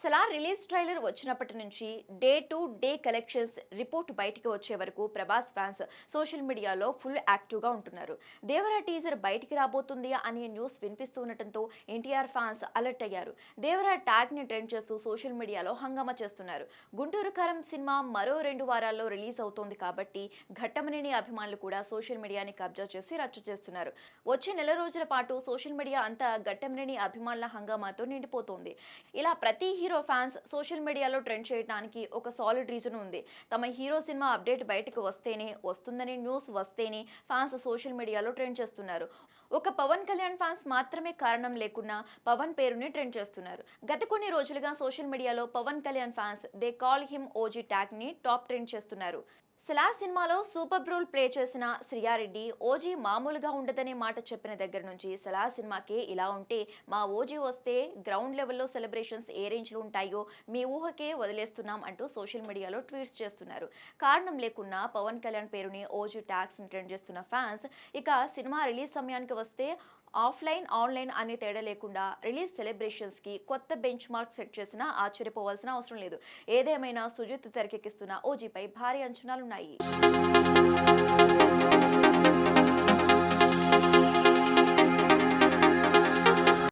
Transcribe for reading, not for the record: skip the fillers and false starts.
Salaar release trailer వచ్చినప్పటి నుంచి day to day collections report బయటికి వచ్చే వరకు ప్రభాస్ ఫ్యాన్స్ సోషల్ మీడియాలో ఫుల్ యాక్టివ్గా ఉంటున్నారు. దేవరా టీజర్ బయటికి రాబోతుంది అనే న్యూస్ వినిపిస్తుండటంతో ఎన్టీఆర్ ఫ్యాన్స్ అలర్ట్ అయ్యారు. దేవరా ట్యాగ్ ని ట్రెండ్ చేస్తూ సోషల్ మీడియాలో హంగామా చేస్తున్నారు. గుంటూరు కారం సినిమా మరో 2 వారాల్లో రిలీజ్ అవుతోంది కాబట్టి ఘట్టమనేని అభిమానులు కూడా సోషల్ మీడియాని కబ్జా చేసి రచ్చ చేస్తున్నారు. వచ్చే నెల రోజుల పాటు సోషల్ మీడియా అంతా ఘట్టమనేని అభిమానుల హంగామాతో నిండిపోతోంది. ఇలా ప్రతి హీరో ఫ్యాన్స్ సోషల్ మీడియాలో ట్రెండ్ చేయడానికి ఒక సాలిడ్ రీజన్ ఉంది. తమ హీరో సినిమా అప్డేట్ బయటకు వస్తేనే, వస్తుందని న్యూస్ వస్తేనే ఫ్యాన్స్ సోషల్ మీడియాలో ట్రెండ్ చేస్తున్నారు. ఒక పవన్ కళ్యాణ్ ఫ్యాన్స్ మాత్రమే కారణం లేకున్నా పవన్ పేరుని ట్రెండ్ చేస్తున్నారు. గత కొన్ని రోజులుగా సోషల్ మీడియాలో Pawan Kalyan fans they call him OG tag ని టాప్ ట్రెండ్ చేస్తున్నారు. సలార్ సినిమాలో సూపర్ రోల్ ప్లే చేసిన శ్రియారెడ్డి ఓజీ మామూలుగా ఉండదనే మాట చెప్పిన దగ్గర నుంచి సలార్ సినిమాకి ఇలా ఉంటే మా ఓజీ వస్తే గ్రౌండ్ లెవెల్లో సెలబ్రేషన్స్ ఏ రేంజ్లో ఉంటాయో మీ ఊహకే వదిలేస్తున్నాం అంటూ సోషల్ మీడియాలో ట్వీట్స్ చేస్తున్నారు. కారణం లేకున్నా పవన్ కళ్యాణ్ పేరుని ఓజీ ట్యాగ్స్ ని ట్రెండ్ చేస్తున్న ఫ్యాన్స్ ఇక సినిమా రిలీజ్ సమయానికి వస్తే ఆఫ్లైన్ ఆన్లైన్ అనే తేడా లేకుండా రిలీజ్ సెలబ్రేషన్స్ కి కొత్త బెంచ్ మార్క్ సెట్ చేసినా ఆశ్చర్యపోవాల్సిన అవసరం లేదు. ఏదేమైనా సుజిత్ తెరకెక్కిస్తున్న ఓజీపై భారీ అంచనాలున్నాయి.